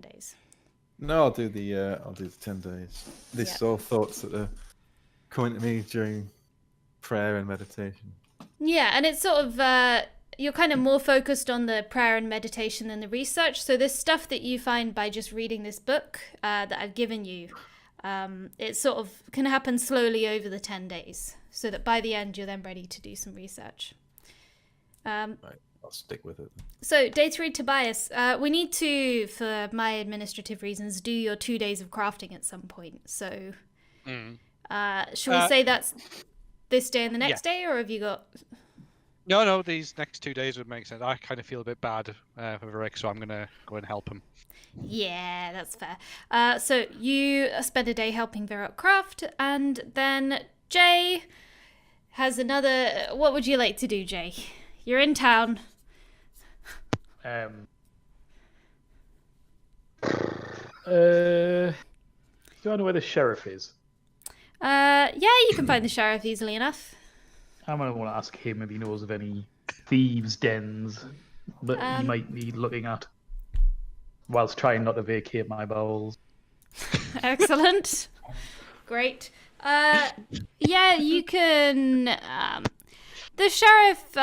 10 days. No, I'll do the 10 days. These are all thoughts that are coming to me during prayer and meditation. Yeah, and it's sort of you're kind of more focused on the prayer and meditation than the research. So this stuff that you find by just reading this book that I've given you, it sort of can happen slowly over the 10 days, so that by the end you're then ready to do some research. Right, I'll stick with it. So day 3, Tobias, we need to, for my administrative reasons, do your 2 days of crafting at some point. So shall we say that's this day and the next day, or have you got... No, these next 2 days would make sense. I kind of feel a bit bad for Rick, so I'm going to go and help him. Yeah, that's fair. So you spend a day helping Virot craft, and then Jay has another... What would you like to do, Jay? You're in town. Do I know where the sheriff is? Yeah, you can find the sheriff easily enough. I'm going to want to ask him if he knows of any thieves' dens that he might be looking at, whilst trying not to vacate my bowels. Excellent. Great. Yeah, you can... the sheriff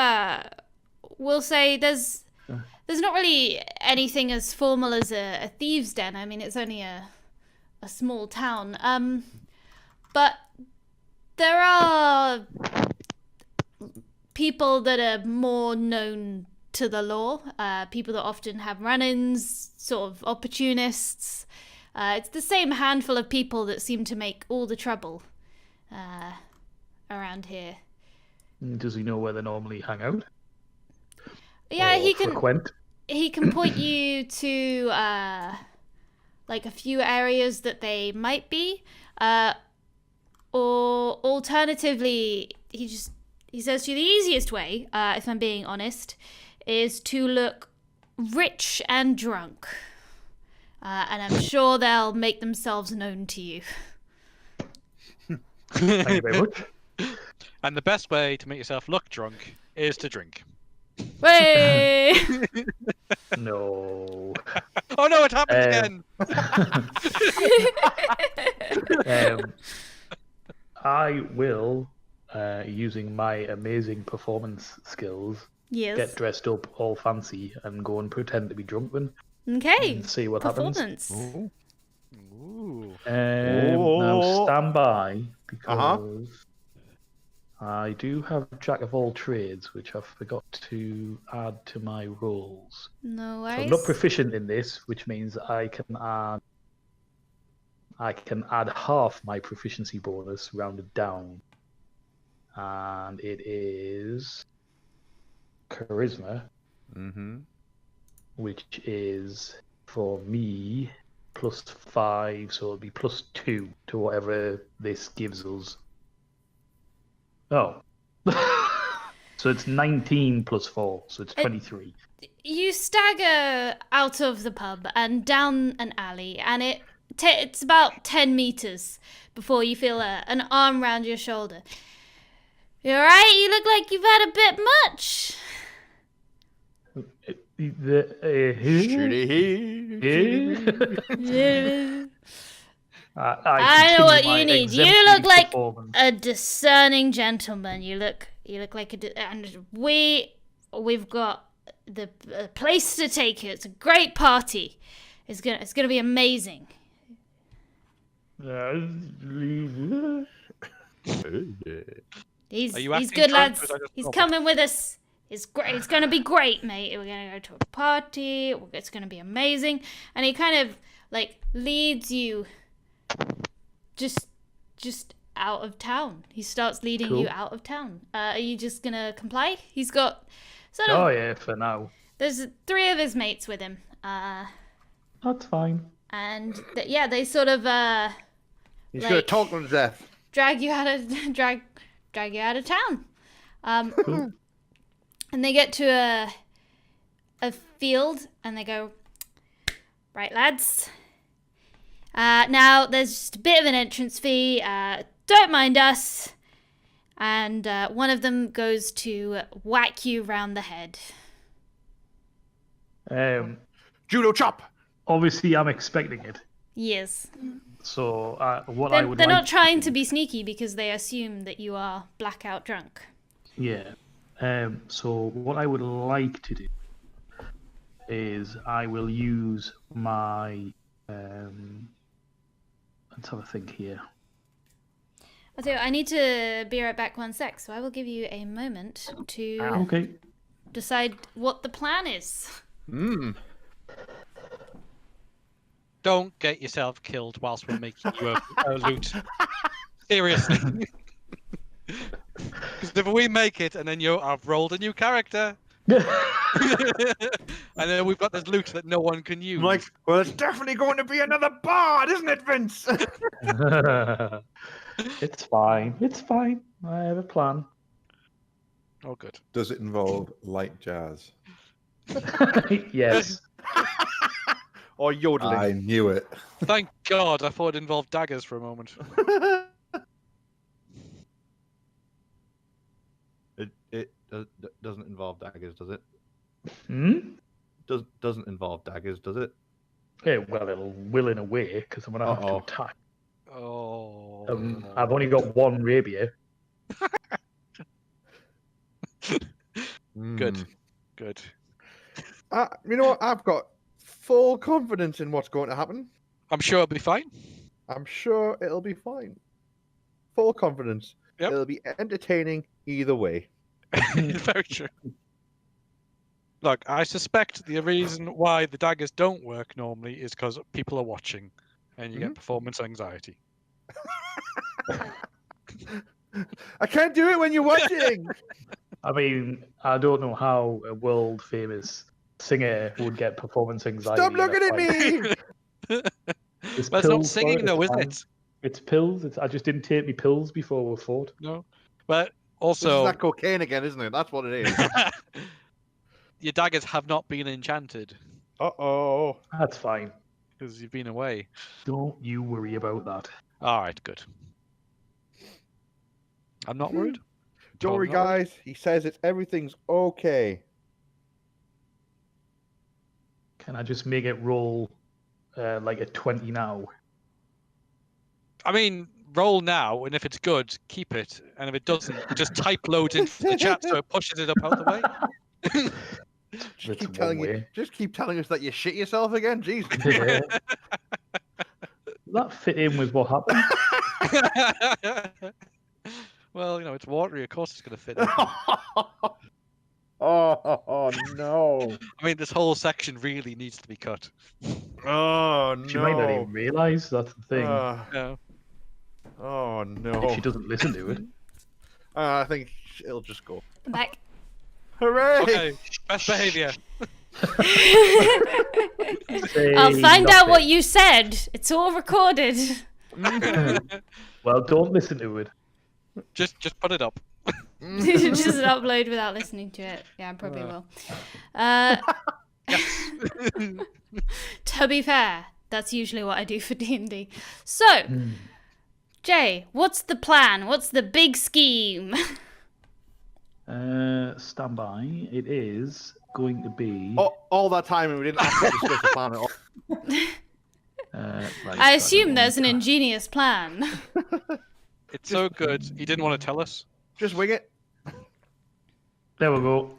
will say there's not really anything as formal as a thieves' den. I mean, it's only a small town. But there are people that are more known to the law, people that often have run-ins, sort of opportunists. It's the same handful of people that seem to make all the trouble around here. Does he know where they normally hang out? Yeah, he can. Frequent? He can point you to like a few areas that they might be, or alternatively, he says to you the easiest way, if I'm being honest, is to look rich and drunk, and I'm sure they'll make themselves known to you. Thank you very much. And the best way to make yourself look drunk is to drink. Way. No. Oh no, it happened again! I will, using my amazing performance skills, get dressed up all fancy and go and pretend to be drunk then. Okay. And see what Performance. happens. Ooh. Now stand by, because I do have Jack of all trades, which I forgot to add to my rolls. No worries. So I'm not proficient in this, which means I can add half my proficiency bonus rounded down. And it is charisma, which is for me +5, so it'll be +2 to whatever this gives us. Oh. So it's 19 +4, so it's 23. You stagger out of the pub and down an alley, and it's about 10 meters before you feel an arm round your shoulder. You alright? You look like you've had a bit much. I know what you need. You look like a discerning gentleman. You look like and we've got the place to take you. It's a great party. It's gonna be amazing. He's good, lads. He's coming with us. It's great. It's gonna be great, mate. We're gonna go to a party. It's gonna be amazing. And he kind of like leads you just out of town. He starts leading you out of town. Are you just gonna comply? He's got sort of... Oh yeah, for now. There's 3 of his mates with him. That's fine. And they sort of He's gonna talk them to death. Drag you out of town. And they get to a field, and they go, right, lads. Now there's just a bit of an entrance fee. Don't mind us. And one of them goes to whack you round the head. Judo chop. obviously I'm expecting it. Yes. So what They're, I would they're like not trying to do- be sneaky because they assume that you are blackout drunk. Yeah. So what I would like to do is I will use my. Let's have a think here. I'll tell you, I need to be right back 1 sec, so I will give you a moment to Okay. decide what the plan is. Don't get yourself killed whilst we're making you a loot. Seriously. Because if we make it and then I've rolled a new character, and then we've got this loot that no one can use. I'm like, well, it's definitely going to be another bard, isn't it, Vince? It's fine. It's fine. I have a plan. Oh, good. Does it involve light jazz? Yes. Or yodeling. I knew it. Thank God, I thought it involved daggers for a moment. It doesn't involve daggers, does it? Hmm? Doesn't involve daggers, does it? Yeah, well, will in a way, because I'm going to have to Uh-oh. attack. Oh. I've only got one rapier. Good. Good. You know what? I've got full confidence in what's going to happen. I'm sure it'll be fine. I'm sure it'll be fine. Full confidence. Yep. It'll be entertaining either way. Very true. Look, I suspect the reason why the daggers don't work normally is because people are watching and you get performance anxiety. I can't do it when you're watching. I mean, I don't know how a world famous singer would get performance anxiety. Stop in a looking at fight. me. It's That's not pills for singing, it, though, it's is fine. it? It's pills. I just didn't take me pills before we fought. No. But This is also, that cocaine again, isn't it? That's what it is. your daggers have not been enchanted Uh-oh. That's fine. because you've been away. Don't you worry about that. All right, good. I'm not worried. Don't worry, Totally not worried. guys. He says everything's okay. Can I just make it roll like a 20 now? I mean, roll now, and if it's good, keep it. And if it doesn't, just type loads into the chat so it pushes it up out the way. Just That's keep one telling way. just keep telling us that you shit yourself again. Jesus. Yeah. Does that fit in with what happened? Well, it's watery. Of course, it's going to fit in. Oh no. I mean, this whole section really needs to be cut. Oh She might not no. even realise that's the thing. No. Oh if no. she doesn't listen to it. I think it'll just go. I'm back. Hooray! Okay, best behaviour. I'll Say find out what nothing. you said. It's all recorded. Well, don't listen to it. Just put it up. Just upload without listening to it. Yeah, I probably will. To be fair, that's usually what I do for D&D. So, Jay, what's the plan? What's the big scheme? Stand by. It is going to be. All that time and we didn't actually discuss the plan at all. Right, I so assume don't there's an want ingenious plan. It's so good. He didn't want to tell us. Just wing it. that. There we go.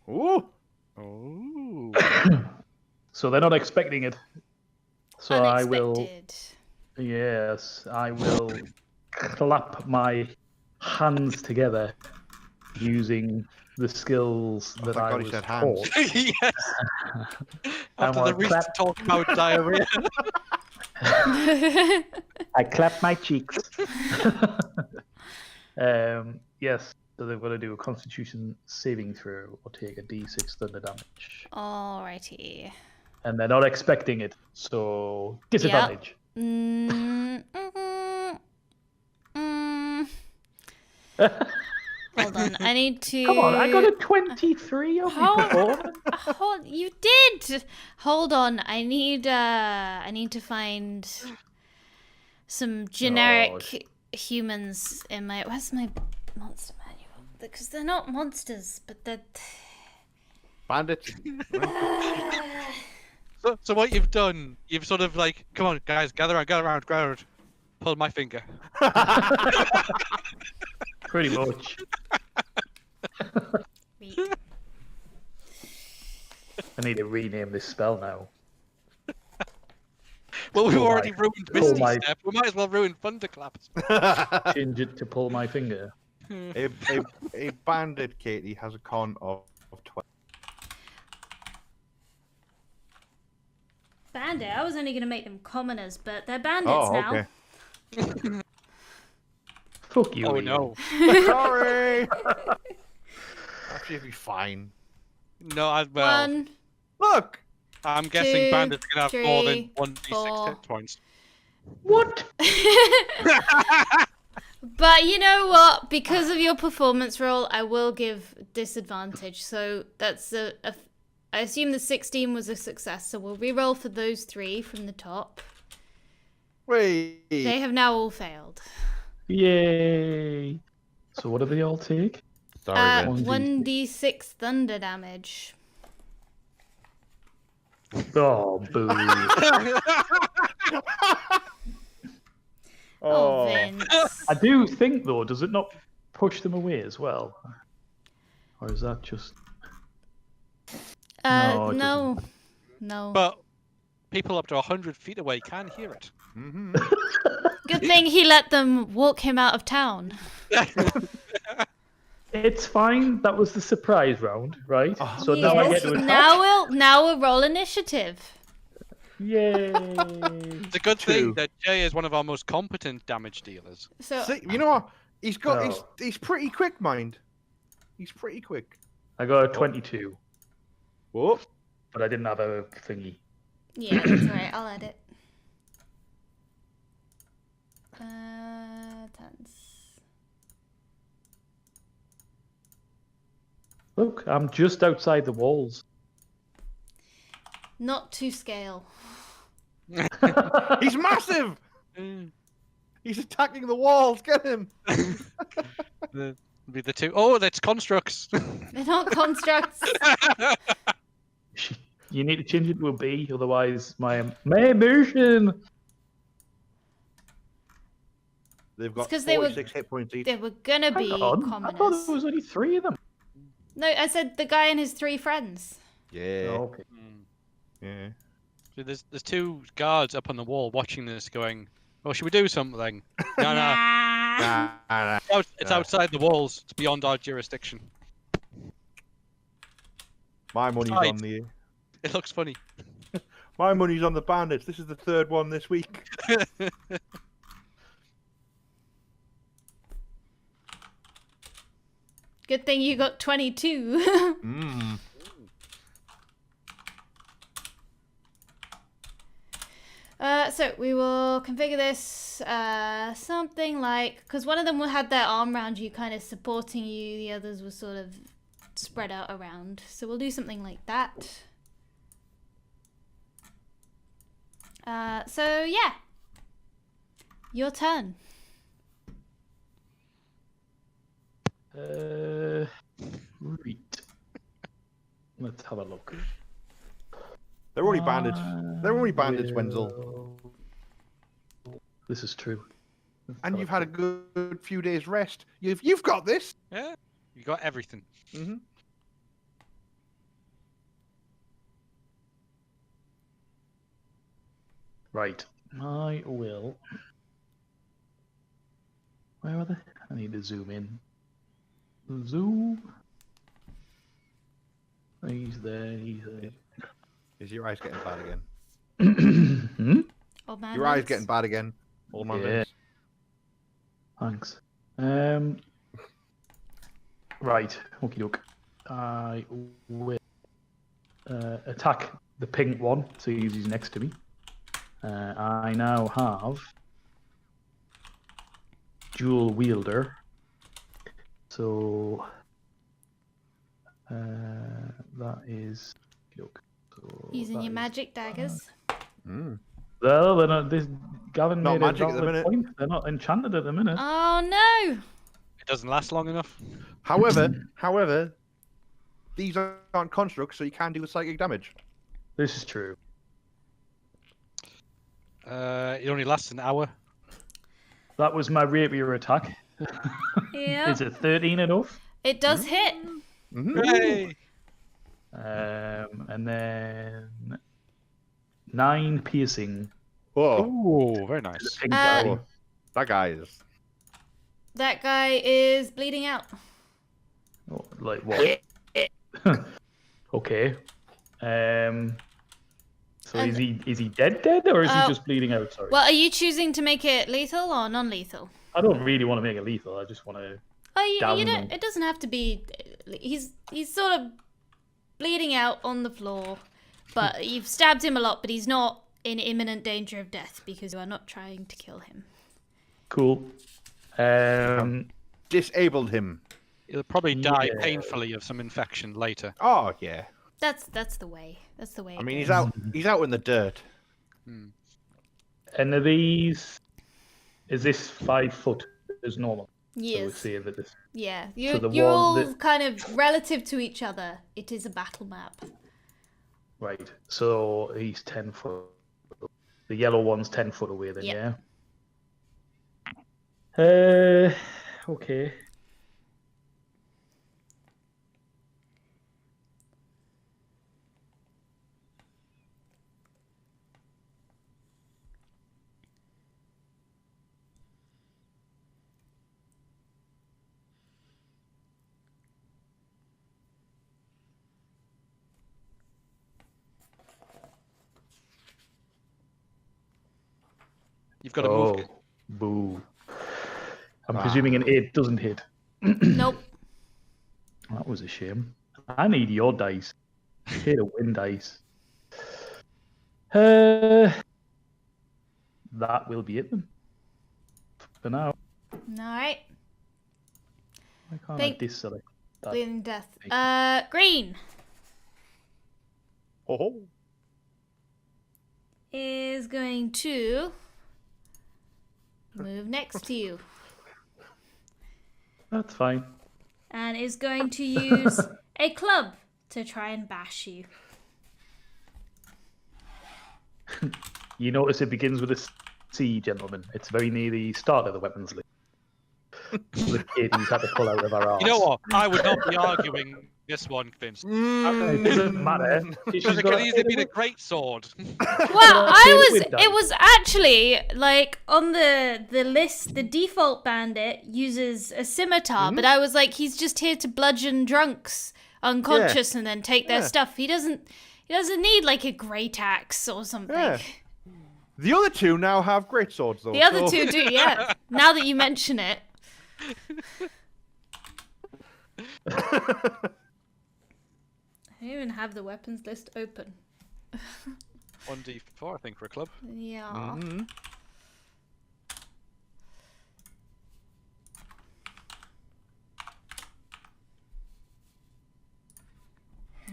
Ooh. Oh. So they're not expecting it. So I will. Unexpected. Yes, I will clap my hands together using the skills that thank I God he was said hands. taught. Yes. After wanna the recent clap. talk about diarrhea. I clap my cheeks. Yes, so they've got to do a Constitution saving throw or take a D6 thunder damage, Alrighty. and they're not expecting it, so disadvantage. Hold on, I need to. Come on, I got a 23 on my performance. You did. Hold on, I need to find some generic humans in my. Where's my monster manual? Because they're not monsters, but they're. Bandits. So what you've done, you've sort of like, come on, guys, gather around. Pull my finger. Pretty much. I need to rename this spell now. Well, we've Pull already my- ruined pull Misty my- Step. We might as well ruin Thunderclap. Change it to pull my finger. a bandit, Katie, has a con of 12. Bandit. I was only gonna make them commoners, but they're bandits Oh, now. okay. Fuck you. Oh Ian. no. Sorry. Actually, it'd be fine. No, One. Look. I'm guessing two, Bandit's gonna have more than three, 1d6 4. hit points. What? But you know what? Because of your performance roll, I will give disadvantage. So that's I assume the 16 was a success. So we'll re-roll for those 3 from the top. Wait. They have now all failed. Yay. So what do they all take? Sorry, Vince. 1d6 thunder damage. Oh, boo. Oh, Vince. I do think, though, does it not push them away as well? Or is that just... No, it No. No. But people up to 100 feet away can hear it. Mm-hmm. Good thing he let them walk him out of town. It's fine. That was the surprise round, right? Oh. So now I get to attack. Now we'll roll initiative. Yay. It's a good thing that Jay is one of our most competent damage dealers. So See, you know what? He's got. Oh. He's pretty quick, mind. He's pretty quick. I got a 22, Whoa. but I didn't have a thingy. yeah, that's alright. I'll add it. Tons. Look, I'm just outside the walls. Not to scale. He's massive. He's attacking the walls. Get him. Be the two. Oh, that's constructs. They're not constructs. You need to change it to a B, otherwise my emotion. They've got 'cause they were- 46 hit points each. They were gonna be Hang on, I thought commoners. there was only 3 of them. No, I said the guy and his 3 friends. Yeah. Oh, okay. Yeah. So there's 2 guards up on the wall watching this, going, "Oh, should we do something?" No, no. Nah, nah. It's outside the walls. It's beyond our jurisdiction. My money's Besides- on the. It looks funny. My money's on the bandits. This is the 3rd one this week. Good thing you got 22. Mm. So we will configure this something like, because one of them had their arm around you, kind of supporting you. The others were sort of spread out around. So we'll do something like that. So yeah, your turn. Right. Let's have a look. They're only bandits. They're only bandits, Wenzel. This is true. And you've had a good few days rest. You've got this. Yeah, you got everything. Mm-hmm. Right. I will. Where are they? I need to zoom in. Zoom. He's there. He's there. Is your eyes getting bad again? Hmm? Old man Your eyes Vince. getting bad again. Old man Yeah. Vince. Thanks. Right. Okie doke. I will attack the pink one. So he's next to me. I now have dual wielder. So that is so Using that your is- magic daggers. Mm. Well, they're not. This Gavin Not made magic a at the valid minute. point. They're not enchanted at the minute. Oh no! It doesn't last long enough. However, these aren't constructs, so you can do the psychic damage. This is true. It only lasts an hour. That was my rapier attack. Yeah. Is it 13 enough? It does hit. Hooray! And then 9 piercing. Whoa. Ooh, very nice. Pink guy. That guy is. That guy is bleeding out. Oh, like what? Okay. So And- is he dead, or is he just bleeding out? Sorry. Well, are you choosing to make it lethal or non-lethal? I don't really want to make it lethal. I just want to. Oh, you Down don't. them. It doesn't have to be. He's sort of bleeding out on the floor, but you've stabbed him a lot. But he's not in imminent danger of death because you are not trying to kill him. Cool. Disabled him. He'll probably die Yeah. painfully of some infection later. Oh yeah. That's the way. That's the way. I mean, it he's goes. out. He's out in the dirt. And are these? Is this 5 foot as normal? So we'd Yes. say that this. Yeah. So You're the you're one all that- kind of relative to each other. It is a battle map. Right. So he's 10 foot. The yellow one's 10 foot away. Then Yeah. yeah. Okay. You've got to move. Oh, boo. I'm presuming an 8 doesn't hit. Nope. That was a shame. I need your dice. Hit a win dice. That will be it then. For now. All right. Why can't Think- I deselect that? Bleeding death. Thank Green Oh. is going to move next to you That's fine. and is going to use a club to try and bash you. You notice it begins with a C, gentlemen. It's very near the start of the weapons list. The kiddies had to pull out of our arse. You know what? I would not be arguing this one, Vince. It doesn't matter. Because it could easily be a great sword. Well, with that. it was actually like on the list, the default bandit uses a scimitar, but I was like, he's just here to bludgeon drunks unconscious and then take their Yeah. stuff. He doesn't need like a great axe or something. Yeah. The other two now have great swords, though. The other so- two do, yeah. Now that you mention it. I don't even have the weapons list open. 1d4, I think, for a club. Yeah. Mhm.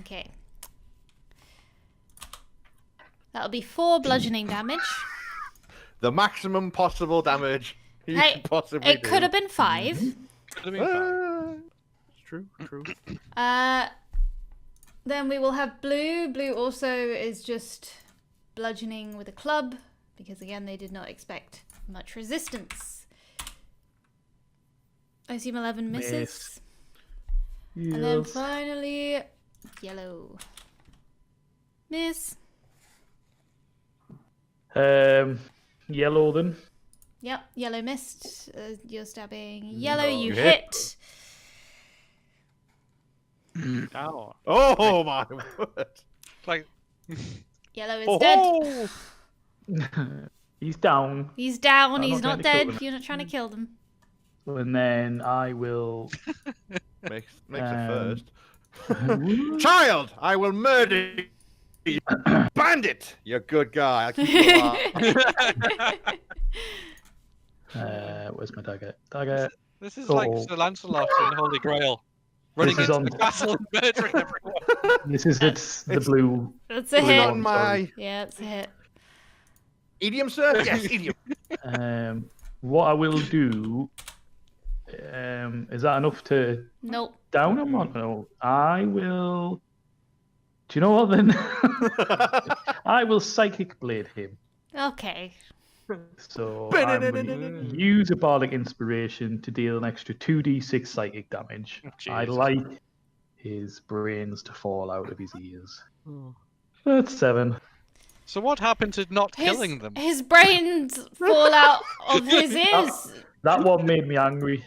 Okay. That'll be 4 bludgeoning damage. The maximum possible damage you Hey, can possibly It do. could have been 5. Could have been fine. It's true. True. Then we will have blue. Blue also is just bludgeoning with a club because again they did not expect much resistance. I assume 11 misses. And then Yes. finally yellow. Miss. Yellow then. Yep, yellow missed. You're stabbing yellow. You You hit. hit. Ow. Oh my word! It's like, Yellow is dead. Oh, He's down. He's down. I'm He's not not trying to kill dead. them. You're not trying to kill them. And then I will. makes it Um, first. Child, I will murder you. Bandit, you're a good guy. I'll keep you alive. Where's my dagger? Dagger. this is like Oh. Sir Lancelot in Holy Grail. Running This is into on- the castle and murdering everyone. This is it's the blue. That's a Put it hit. on my Yeah, it's a hit. idiom, sir. Yes, idiom. What I will do. Is that enough to Nope. down him? No, I will. Do you know what then? I will psychic blade him. Okay. So I'm going to use a bardic inspiration to deal an extra 2d6 psychic damage. I Jesus. like his brains to fall out of his ears. That's 7. So what happened to not killing them? His brains fall out of his ears. That one made me angry.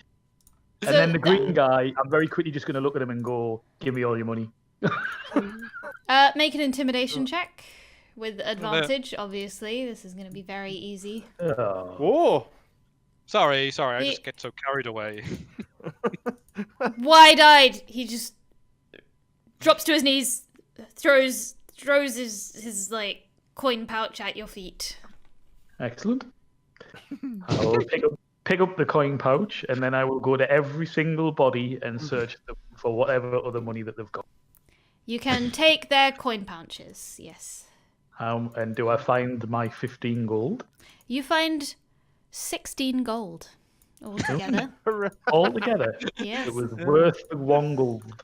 And So then the green guy, I'm very quickly just going to look at him and go, "Give me all your money." Make an intimidation check with advantage. Obviously, this is going to be very easy. Oh. Oh, Sorry, I just get so carried away. Wide-eyed, he just drops to his knees, throws his like coin pouch at your feet. Excellent. I will pick up the coin pouch, and then I will go to every single body and search them for whatever other money that they've got. You can take their coin pouches. Yes. And do I find my 15 gold? You find 16 gold altogether. Altogether? Yes. It was worth the 1 gold.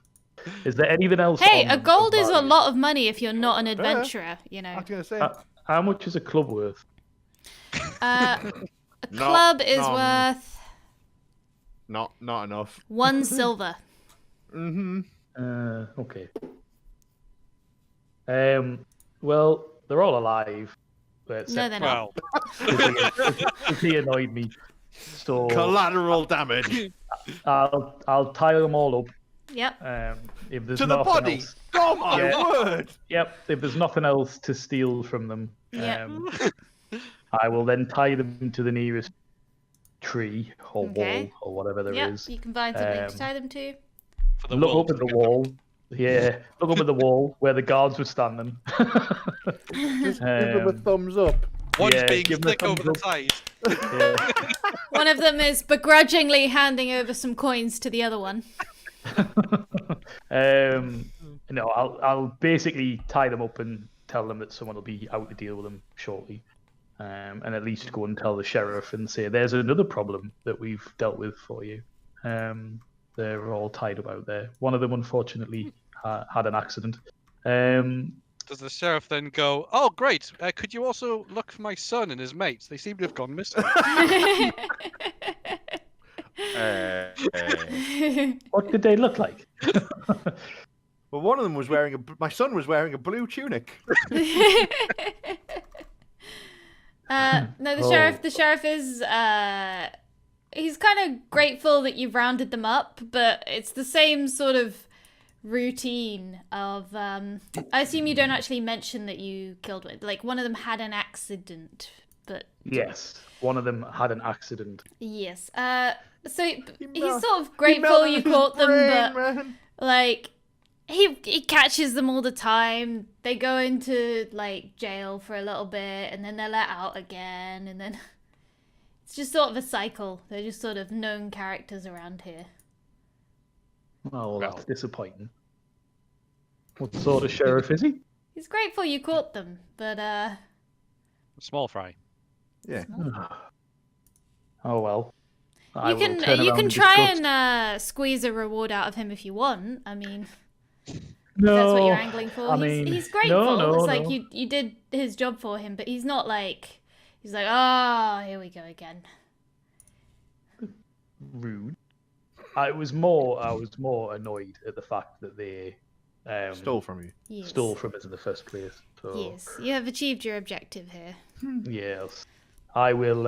Is there anything else? Hey, on a gold is a value? lot of money if you're not an adventurer, you I know. was gonna say. How much is a club worth? A club is none. worth Not enough. 1 silver. Mm-hmm. Okay. Well, they're all alive. No, they're not. Well, He annoyed me. So Collateral damage I'll tie them all up. Yep. If there's to the nothing body. else. Oh my Yeah. word! Yep. If there's nothing else to steal from them, Yep. I will then tie them to the nearest tree or Okay. wall or whatever there Yep. is. You can find something to tie them to. for the Look wolves up at the to get wall. Yeah, look up at the wall where the guards were standing. Just give them a thumbs up. One's Yeah, being give them a slick over thumbs the side. Yeah. One of them is begrudgingly handing over some coins to the other one. No, I'll basically tie them up and tell them that someone will be out to deal with them shortly, and at least go and tell the sheriff and say there's another problem that we've dealt with for you. They're all tied up out there. One of them, unfortunately, had an accident. Does the sheriff then go, "Oh, great! Could you also look for my son and his mates? They seem to have gone missing." What did they look like? Well, one of them was wearing my son was wearing a blue tunic. No, the sheriff is he's kind of grateful that you've rounded them up, but it's the same sort of routine of I assume you don't actually mention that you killed one. Like one of them had an accident, but Yes, one of them had an accident. yes. So he's mel- sort of grateful you caught them, but Man. like he catches them all the time. They go into like jail for a little bit and then they're let out again, and then it's just sort of a cycle. They're just sort of known characters around here. Oh, well, that's disappointing. What sort of sheriff is he? He's grateful you caught them, but Small fry. Yeah. Oh well. I you will can turn you around can and try discuss- and squeeze a reward out of him if you want. I mean, No, that's what you're angling for. I mean, He's grateful. No, It's like no. you did his job for him, but he's not like he's like, oh, here we go again. Rude. I was more annoyed at the fact that they Stole from you. Yes. stole from us in the first place. So Yes, you have achieved your objective here. yes, I will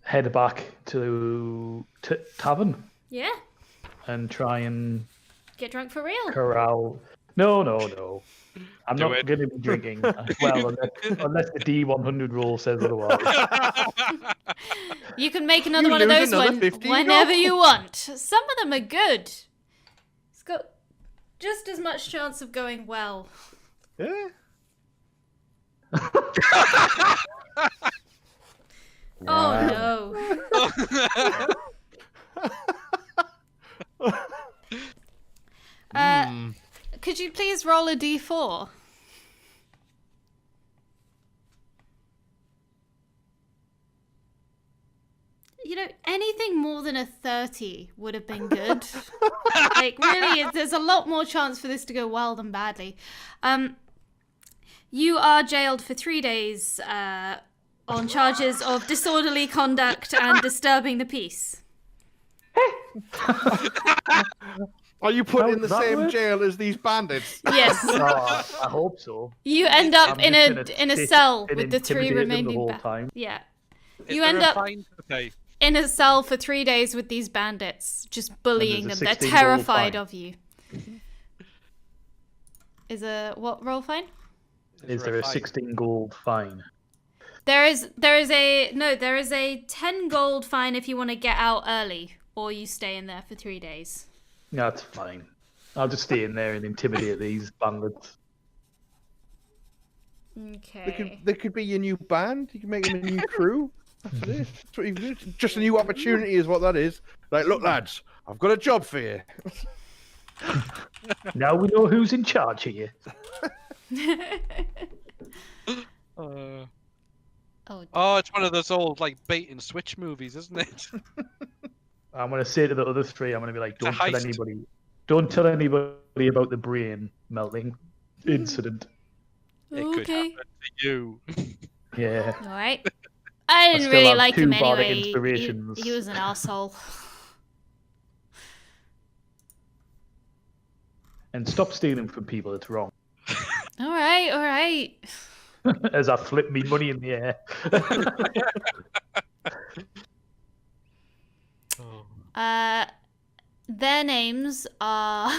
head back to tavern Yeah, and try and get drunk for real. corral. No. I'm Do not it. going to be drinking. Well, unless the D100 rule says otherwise. You can make another You one of lose those another 15 whenever gold. you want. Some of them are good. It's got just as much chance of going well. Yeah. Oh no. Could you please roll a d4? You know, anything more than a 30 would have been good. Like, really, there's a lot more chance for this to go well than badly. You are jailed for 3 days on charges of disorderly conduct and disturbing the peace. Are you put How in the does that same work? jail as these bandits? Yes. Oh, I hope so. You end up I'm in just a gonna sit cell and with the 3 intimidate them the remaining whole time. Yeah. Is You there end a up fine to pay? in a cell for 3 days with these bandits, just bullying them. there's a They're 16 gold terrified fine. of you. Is a what roll fine? Is there a fine? 16 gold fine? There is a 10 gold fine if you want to get out early, or you stay in there for 3 days. That's fine. I'll just stay in there and intimidate these bandits. Okay. They could be your new band. You can make them a new crew. That's it. That's what you do. Just a new opportunity is what that is. Like, look, lads, I've got a job for you. Now we know who's in charge here. Uh, Oh, oh, it's one of those old like bait and switch movies, isn't it? I'm gonna say to the other 3, I'm gonna be like, It's a don't tell anybody about the brain melting incident. It could okay. happen to you. Yeah. All right. I didn't still really have like 2 him bardic anyway. inspirations. He was an asshole. And stop stealing from people, it's wrong. All right, all right. As I flip me money in the air. Their names are.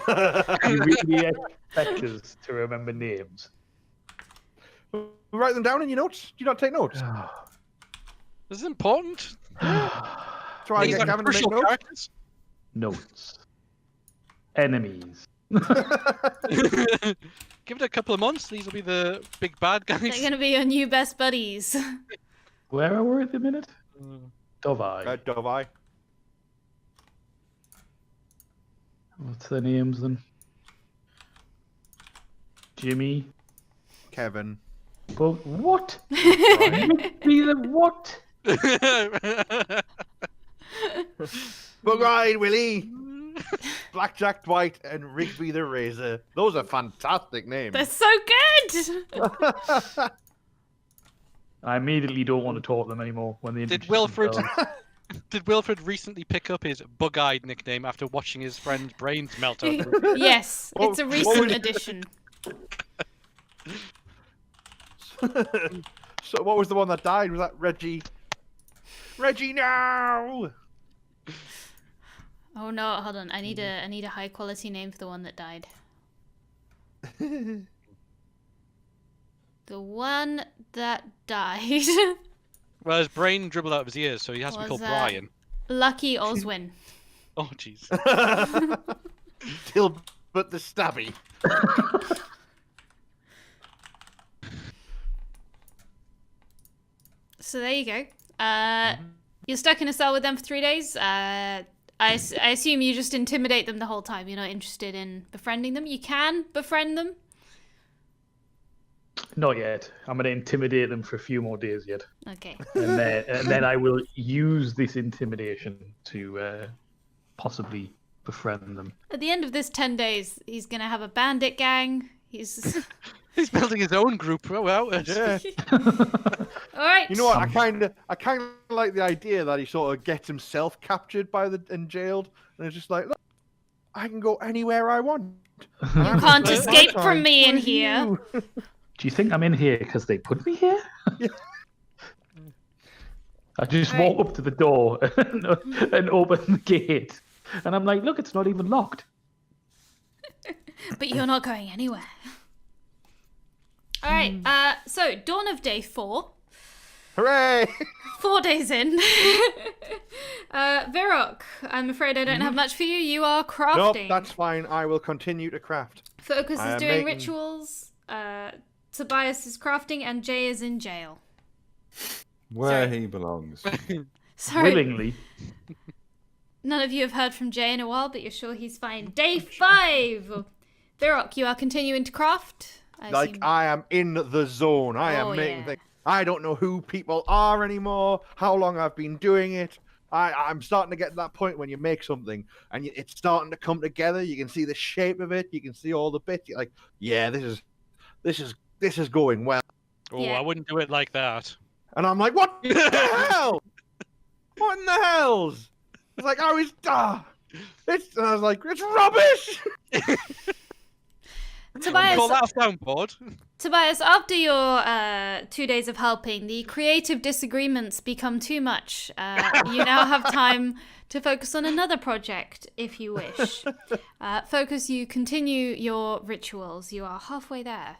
You really expect us to remember names. Write them down in your notes. Do you not take notes? This is important. Try and These get are Gavin to make crucial notes. characters. Notes. Enemies. Give it a couple of months. These will be the big bad They're guys. gonna be your new best buddies. Where are we at the minute? Dovai. Dovai. What's their names then? Jimmy. Kevin. But what? Be the what? Bug-eyed Willie. Blackjack Dwight and Rigby the Razor. Those are fantastic names. They're so good. I immediately don't want to talk to them anymore when they Did introduce Wilfred themselves. did Wilfred recently pick up his bug-eyed nickname after watching his friend's brains melt open? Yes, it's a What recent was- addition. So what was the one that died? Was that Reggie? Reggie, no! Oh no, hold on. I need a high quality name for the one that died. The one that died Well, his brain dribbled out of his ears, so he has to be Was, called Brian. Lucky Oswin. Oh, jeez. Tilbert the Stabby. So there you go. You're stuck in a cell with them for 3 days. I assume you just intimidate them the whole time. You're not interested in befriending them. You can befriend them. Not yet. I'm going to intimidate them for a few more days yet. Okay. And then I will use this intimidation to possibly befriend them. At the end of this 10 days, he's going to have a bandit gang. He's... He's building his own group. Oh, well. Yeah. All right. You know what? I kind of like the idea that he sort of gets himself captured and jailed, and it's just like, look, I can go anywhere I want. You can't escape from me in Where's here. you? Do you think I'm in here because they put me here? Yeah. I just Right. walk up to the door and open the gate. And I'm like, look, it's not even locked. But you're not going anywhere. All right. So dawn of day 4. Hooray! 4 days in. Virok, I'm afraid I don't have much for you. You are Nope, crafting. that's fine. I will continue to craft. Focus I is am doing making- rituals. Tobias is crafting, and Jay is in jail. Where Sorry. he belongs. Sorry, Willingly. none of you have heard from Jay in a while, but you're sure he's fine. Day 5. Virok, you are continuing to craft. I Like assume- I am in the zone. I Oh, am making yeah. things. I don't know who people are anymore. How long I've been doing it. I'm starting to get to that point when you make something and it's starting to come together. You can see the shape of it. You can see all the bits. You're like, yeah, this this is going well. Oh, Yeah. I wouldn't do it like that. And I'm like, what the hell? What in the hells? It's like, oh, it's. And I was like, it's rubbish. Tobias, Call that a soundboard. Tobias, after your 2 days of helping, the creative disagreements become too much. You now have time to focus on another project, if you wish. Focus, you continue your rituals. You are halfway there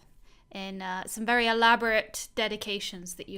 in some very elaborate dedications that you